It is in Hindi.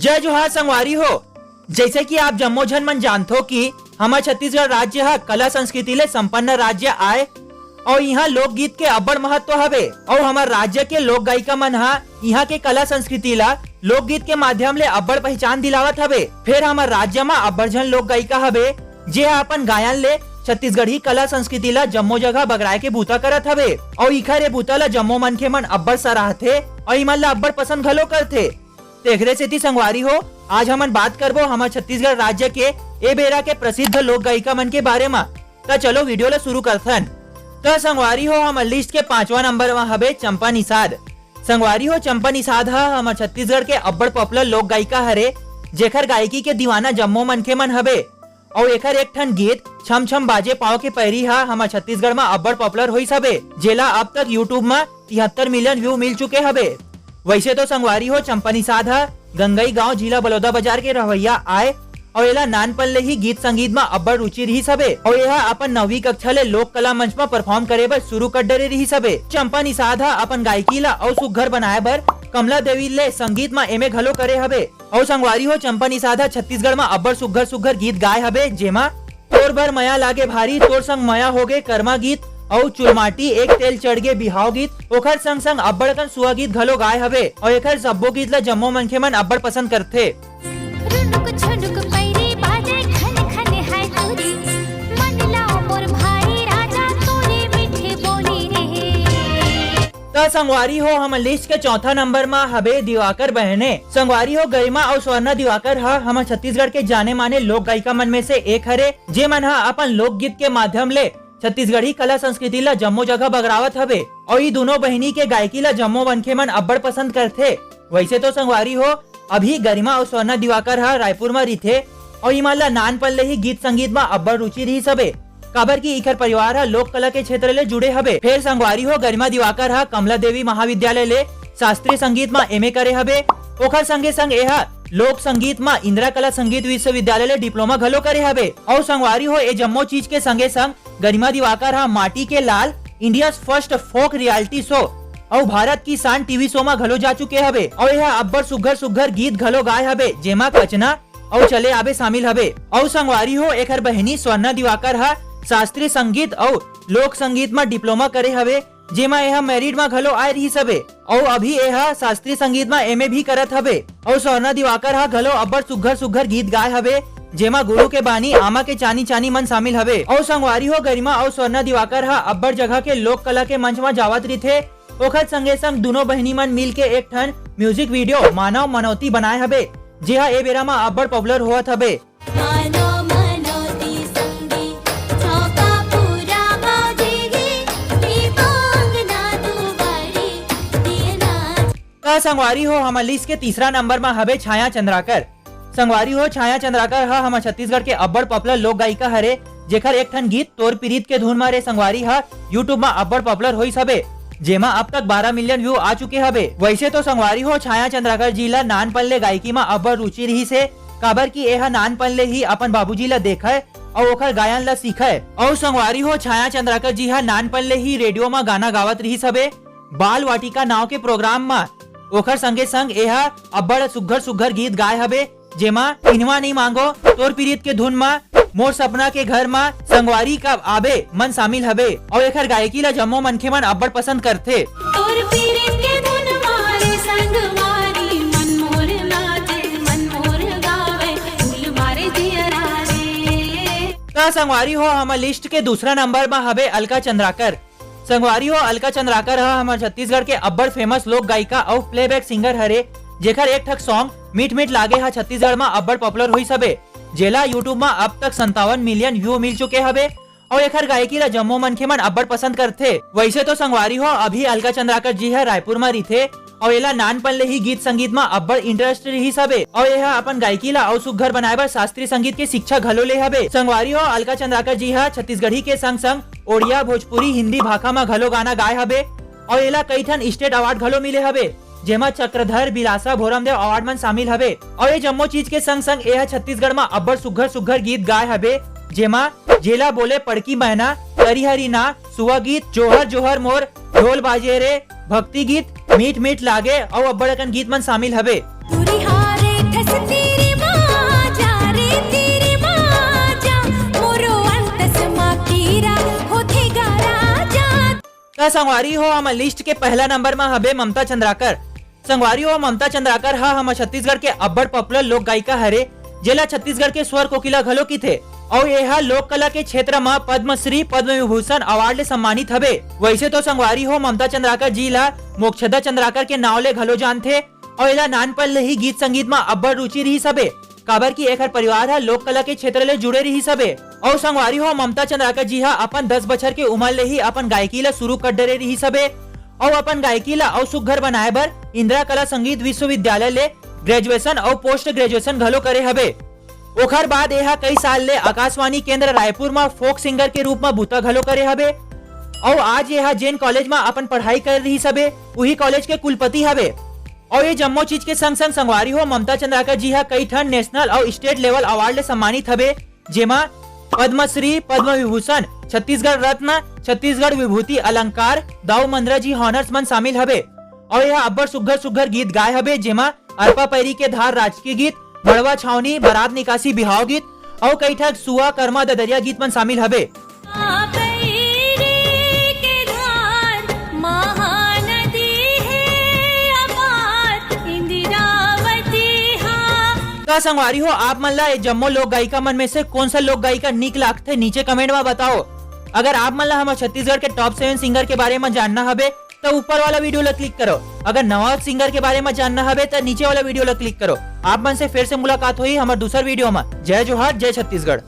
जय जोहार संगवारी हो। जैसे कि आप जम्मो झन मन जानते हो कि हमारा छत्तीसगढ़ राज्य है कला संस्कृति ले संपन्न राज्य आए और यहाँ लोकगीत के अब्बड़ महत्व हवे और हमारे राज्य के लोक गायिका मन यहाँ के कला संस्कृति ला लोकगीत के माध्यम ले अब्बड़ पहचान दिलावत हवे। फिर हमारे राज्य में अब्बड़ झन लोक गायिका हवे जे अपन गायन ले छत्तीसगढ़ी कला संस्कृति ला जम्मो जगह बगराए के बूता करत हवे और इखर बूता ला जम्मो मनखे मन अब्बड़ सराहथे और इमन ला अब्बड़ पसंद घलो करथे। तेखरे सेती संगवारी हो आज हमन बात करबो हमारे छत्तीसगढ़ राज्य के ए बेरा के प्रसिद्ध लोक गायिका मन के बारे में। तो चलो वीडियो ला शुरू करथन। तो संगवारी हो हमारे लिस्ट के 5वां नंबर में हवे चंपा निषाद। संगवारी हो चंपा निषाद हमारे छत्तीसगढ़ के अब्बड़ पॉपुलर लोक गायिका हरे जेखर गायकी के दीवाना जम्मो मनखे मन हवे और एकर एक ठन गीत छम छम बाजे पाओ के पैरी हमारे छत्तीसगढ़ में अब्बड़ पॉपुलर होइस हवे जेला अब तक यूट्यूब में 73 मिलियन व्यू मिल चुके हवे। वैसे तो संगवारी हो चंपा निषाद गंगई गांव जिला बलौदा बाजार के रहवैया आए और एला नानपन ले ही गीत संगीत में अब्बड़ रुचि रही सबे और यह अपन 9वीं कक्षा ले लोक कला मंच में परफॉर्म करे बर शुरू कर डरे रही सबे। चंपा निषाद अपन गायकी ला और सुघर बनाए बर कमला देवी ले संगीत में एमे घलो करे हवे और संगवारी हो चंपा निषाद छत्तीसगढ़ में अब्बड़ सुघर सुघर गीत गाए हवे जेमा तोर भर मया लागे भारी, तोर संग मया होगे कर्मा गीत और चुलमाटी एक तेल चढ़ गे बिहाव गीत ओखर संग संग अब्बड़ कन सुआ गीत घलो गाए हवे और एखर सब्बो गीत ला जम्मो मनखे मन अब्बड़ पसंद करथे। तो संगवारी हो हम लिस्ट के 4था नंबर में हवे दिवाकर बहने। संगवारी हो गरिमा और स्वर्णा दिवाकर हमारे छत्तीसगढ़ के जाने माने लोक गायिका मन में से एक हरे जे मन अपन लोकगीत के माध्यम ले छत्तीसगढ़ी कला संस्कृति ला जम्मो जगह बगरावत हवे और ये दोनों बहनी के गायकी ला जम्मो मनखे मन अब्बड़ पसंद करथे। वैसे तो संगवारी हो अभी गरिमा और स्वर्णा दिवाकर रायपुर में रहीथे और इमन ला नानपन ले ही गीत संगीत में अब्बड़ रुचि रही सबे काबर की इखर परिवार लोक कला के क्षेत्र ले जुड़े हवे। फिर संगवारी हो गरिमा दिवाकर कमला देवी महाविद्यालय ले शास्त्रीय संगीत में एमए करे हवे ओखर संगे संग यह लोक संगीत में इंदिरा कला संगीत विश्वविद्यालय ले डिप्लोमा घलो करे हवे और संगवारी हो ए जम्मो चीज के संगे संग गरिमा दिवाकर माटी के लाल इंडिया फर्स्ट फोक रियलिटी शो और भारत की शान टीवी शो में घलो जा चुके हवे और यह अब्बड़ सुघर सुघर गीत घलो गाए हवे जेमा कचना और चले आबे शामिल हवे। और संगवारी हो एकर बहनी स्वर्णा दिवाकर शास्त्रीय संगीत और लोक संगीत में डिप्लोमा करे हवे जेमा यह मैरिड में घलो आए रही सबे और अभी यह शास्त्रीय संगीत में एमए भी करत हवे और स्वर्णा दिवाकर घलो अब्बड़ सुघर सुघर गीत गाए हवे जेमा गुरु के बानी आमा के चानी चानी मन शामिल हवे। और संगवारी हो गरिमा और स्वर्णा दिवाकर अब्बड़ जगह के लोक कला के मंच में जावत रही थे ओखर संगे संग दोनों बहनी मन मिल के एक ठन म्यूजिक वीडियो मानव मनौती बनाए हवे जे ए बेरा में अब्बड़ पॉपुलर होत हवे। संगवारी हो हमारे लिस्ट के 3रा नंबर में हवे छाया चंद्राकर। संगवारी हो छाया चंद्राकर हमारे छत्तीसगढ़ के अब्बड़ पॉपुलर लोक गायिका हरे जेखर एक ठन गीत तोर पीरीत के धुन मारे संगवारी यूट्यूब में अब्बड़ पॉपुलर होइस हवे जेमा अब तक 12 मिलियन व्यू आ चुके हवे। वैसे तो संगवारी हो छाया चंद्राकर जी ला नानपन ले गायकी में अब्बड़ रुचि रही से काबर की यह नानपन ले ही अपन बाबूजी ला देखा और ओखर गायन ला सीखा और संगवारी हो छाया चंद्राकर जी नानपन ले ही रेडियो में गाना गावत रही सबे बाल वाटिका नाव के प्रोग्राम में ओखर संगे संग यह अब्बड़ सुघर सुघर गीत गाए हवे जेमा इनवा नहीं मांगो तोर पीरीत के धुन में मोर सपना के घर में संगवारी का आबे मन शामिल हवे और एखर गायकी ला जम्मो मनखे मन अब्बड़ पसंद करथे। तोर पीरीत के धुन मारे संगवारी मन मोर नाचे मन मोर गावे फूल मारे जियरा रे। तो संगवारी हो हमारे लिस्ट के 2रा नंबर में हवे अलका चंद्राकर। संगवारी हो अलका चंद्राकर हमारे छत्तीसगढ़ के अब्बड़ फेमस लोक गायिका और प्लेबैक सिंगर हरे जेखर एक ठक सॉन्ग मीठ मीठ लागे छत्तीसगढ़ में अब्बड़ पॉपुलर हुई सबे जेला यूट्यूब में अब तक 57 मिलियन व्यू मिल चुके हवे और एखर गायकी ला जम्मो मनखे मन अब्बड़ पसंद करथे। वैसे तो संगवारी हो अभी अलका चंद्राकर जी रायपुर में रहीथे और एला नानपन ले ही गीत संगीत में अब्बड़ इंटरेस्ट रही सबे और यह अपन गायकी ला और सुघर बनाए बर शास्त्रीय संगीत के शिक्षा घलो ले हवे। संगवारी हो अलका चंद्राकर जी छत्तीसगढ़ी के संग संग ओडिया भोजपुरी हिंदी भाषा में घलो गाना गाए हवे और एला कई ठन स्टेट अवार्ड घलो मिले हवे जेमा चक्रधर बिलासा भोरमदेव अवार्ड मन शामिल हवे और ये जम्मो चीज के संग संग यह छत्तीसगढ़ में अब्बड़ सुघर सुघर गीत गाए हवे जेमा जेला बोले पड़की महीना तरी हरी ना सुआ गीत जोहर जोहर मोर ढोल बाजे रे भक्ति गीत मीठ मीठ लागे और अब्बड़ अकन गीत मन शामिल हवे। तुरी हारे ठस तो संगवारी हो हम लिस्ट के पहला नंबर में हबे ममता चंद्राकर। संगवारी हो ममता चंद्राकर हम छत्तीसगढ़ के अब्बड़ पॉपुलर लोक गायिका हरे, जेला छत्तीसगढ़ के स्वर कोकिला घलो की थे और यह लोक कला के क्षेत्र में पद्मश्री पद्म विभूषण अवार्ड ले सम्मानित हबे। वैसे तो संगवारी हो ममता चंद्राकर जी ला मोक्षदा चंद्राकर के नाव ले घलो जानथे और एला नानपन ले ही गीत संगीत में अब्बड़ रुचि रही सबे, काबर की एकर परिवार है लोक कला के क्षेत्र ले जुड़े रही सबे। और संगवारी हो ममता चंद्राकर जी हा अपन 10 बछर के उम्र ले ही अपन गायकी ला शुरू कर डरे रही सबे और अपन गायकी ला और सुघर बनाए बर इंदिरा कला संगीत विश्वविद्यालय ले ग्रेजुएशन और पोस्ट ग्रेजुएशन घलो करे हबे। ओखर बाद यह कई साल ले आकाशवाणी केंद्र रायपुर में फोक सिंगर के रूप में बूता घलो करे हबे और आज यह जैन कॉलेज में अपन पढ़ाई कर रही सबे, वही कॉलेज के कुलपति हबे। और ये जम्मो चीज के संग संग संगवारी हो ममता चंद्राकर जी हा कई ठन नेशनल और स्टेट लेवल अवार्ड ले सम्मानित हबे, जेमा पद्मश्री पद्म विभूषण, छत्तीसगढ़ रत्न, छत्तीसगढ़ विभूति अलंकार, दाऊ मंद्रा जी हॉनर्स मन शामिल हबे। और यह अब्बड़ सुघर सुघर गीत गाए हबे, जेमा अरपा पैरी के धार राजकीय गीत, बड़वा छावनी बारात निकासी बिहाव गीत और कई ठग सुआ कर्मा ददरिया गीत मन शामिल हबे। संगवारी हो आप मन ला जम्मो लोक गायिका मन में से कौन सा लोक गायिका निक लागथे नीचे कमेंट में बताओ। अगर आप मन ला हमारे छत्तीसगढ़ के टॉप 7 सिंगर के बारे में जानना हबे तो ऊपर वाला वीडियो ला क्लिक करो। अगर नवा सिंगर के बारे में जानना हबे तो नीचे वाला वीडियो ला क्लिक करो। आप मन से फिर से मुलाकात हुई हमारे दूसर वीडियो में। जय जोहार, जय छत्तीसगढ़।